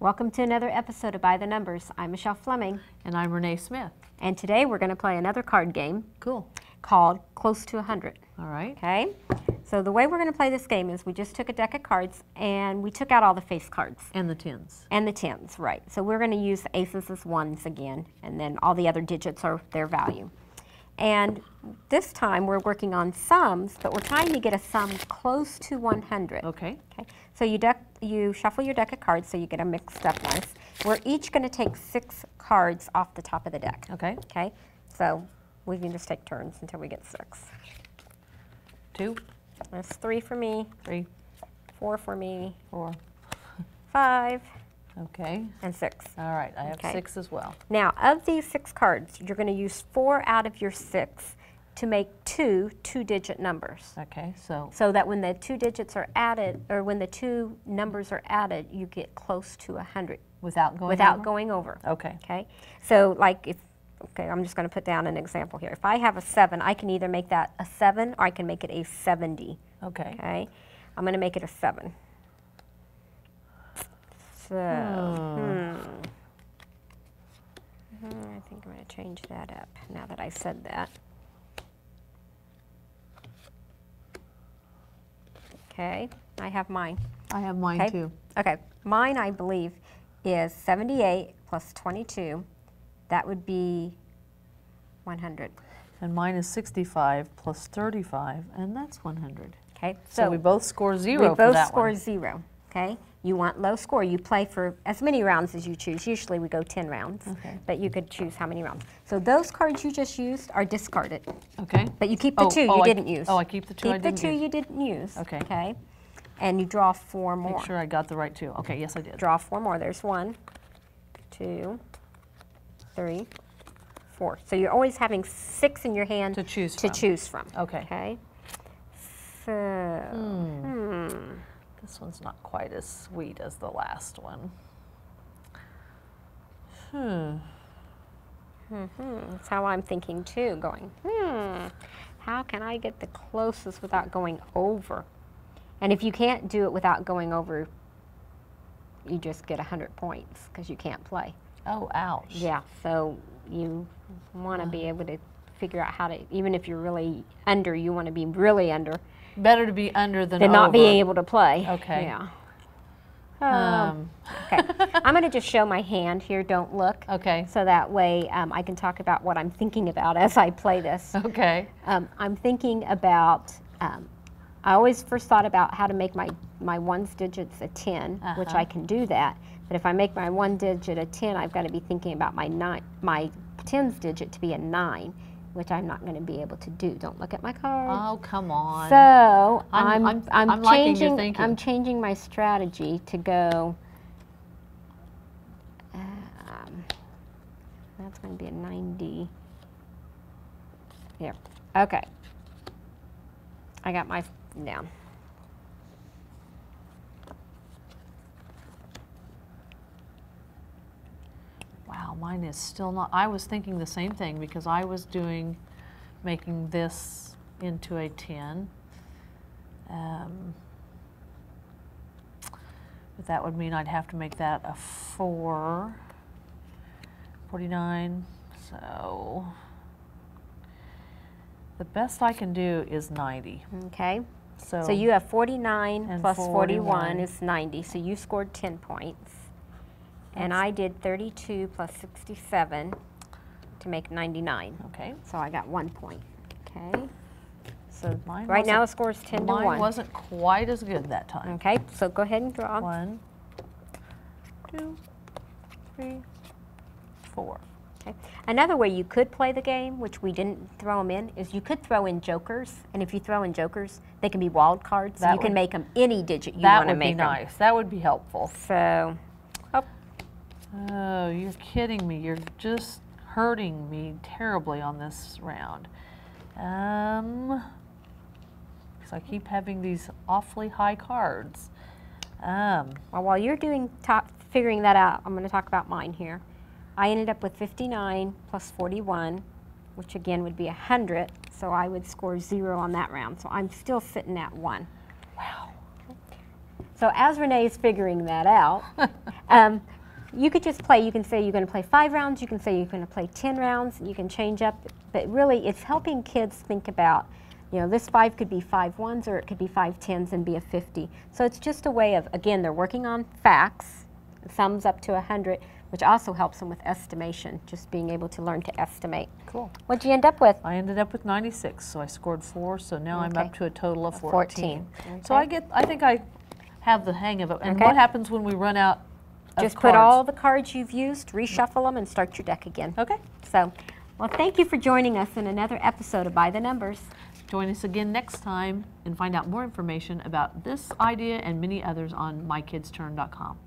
Welcome to another episode of By the Numbers. I'm Michelle Fleming. And I'm Renee Smith. And today we're going to play another card game. Cool. Called Close to 100. All right. Okay? So the way we're going to play this game is we just took a deck of cards and we took out all the face cards. And the tens. And the tens, right. So we're going to use the aces as ones again, and then all the other digits are their value. And this time we're working on sums, but we're trying to get a sum close to 100. Okay. Okay. So you shuffle your deck of cards so you get them mixed up nice. We're each going to take 6 cards off the top of the deck. Okay. Okay. So we can just take turns until we get 6. 2. That's 3 for me. 3. 4 for me. 4. 5. Okay. And 6. All right. I have 6 as well. Now, of these 6 cards, you're going to use 4 out of your 6 to make 2 two-digit numbers. Okay. So that when the 2 digits are added, or when the 2 numbers are added, you get close to 100. without going over? Okay. Okay. Okay. So like if, okay, I'm just going to put down an example here. If I have a 7, I can either make that a 7 or I can make it a 70. Okay. Okay. I'm going to make it a 7. So, I think I'm going to change that up now that I said that. Okay, I have mine. I have mine Okay. too. Okay, mine I believe is 78 plus 22. That would be 100. And mine is 65 plus 35, and that's 100. Okay, So we both score 0 we for both that score one. 0. Okay, you want low score. You play for as many rounds as you choose. Usually we go 10 rounds, Okay. but you could choose how many rounds. So those cards you just used are discarded. Okay. But you keep the 2 you didn't use. Oh, I keep the 2 I Keep the didn't 2 use. you didn't use. Okay. Okay. And you draw 4 more. Make sure I got the right 2. Okay, yes I did. Draw 4 more. There's 1, 2, 3, 4. So you're always having 6 in your hand To choose from. Okay. Okay. So, This one's not quite as sweet as the last one. That's how I'm thinking too, going, how can I get the closest without going over? And if you can't do it without going over, you just get 100 points because you can't play. Oh, ouch. Yeah, so you want to be able to figure out how to, even if you're really under, you want to be really under. Better to be under than Than over. not being able to play. Okay. Yeah. Okay. I'm going to just show my hand here, don't look. Okay. So that way I can talk about what I'm thinking about as I play this. Okay. I'm thinking about, I always first thought about how to make my ones digits a 10, which I can do that. But if I make my 1 digit a 10, I've got to be thinking about my tens digit to be a 9, which I'm not going to be able to do. Don't look at my card. Oh, come on. So I'm liking your changing. thinking. I'm changing my strategy to go. That's going to be a 90. Here. Okay. I got my down. Wow, mine is still not. I was thinking the same thing because I was making this into a 10. But that would mean I'd have to make that a 4. 49. So the best I can do is 90. Okay. So So you have 49 and plus 41 41 is 90. So you scored 10 points. And I did 32 plus 67 to make 99. Okay. So I got 1 point. Okay. So Mine right now the wasn't- score is 10 to Mine 1. wasn't quite as good that time. Okay. So go ahead and draw. 1, 2, 3, 4. Okay. Another way you could play the game, which we didn't throw them in, is you could throw in jokers. And if you throw in jokers, they can be wild cards. So That you can would- make them any digit you That want to would be make them. nice. That would be helpful. So, oh, Oh, you're kidding me. You're just hurting me terribly on this round. Because I keep having these awfully high cards. well, while you're figuring that out, I'm going to talk about mine here. I ended up with 59 plus 41, which again would be 100. So I would score 0 on that round. So I'm still sitting at 1. Wow. So as Renee is figuring that out, you could just play. You can say you're going to play 5 rounds. You can say you're going to play 10 rounds. You can change up. But really, it's helping kids think about, you know, this 5 could be 5 ones or it could be 5 tens and be a 50. So it's just a way of, again, they're working on facts, sums up to 100, which also helps them with estimation, just being able to learn to estimate. Cool. What'd you end up with? I ended up with 96, so I scored 4, so now I'm Okay. up to a total of 14. 14. So I think I have the hang of it. And Okay. what happens when we run out of Just cards? put all the cards you've used, reshuffle them, and start your deck again. Okay. So, well, thank you for joining us in another episode of By the Numbers. Join us again next time and find out more information about this idea and many others on mykidstturn.com.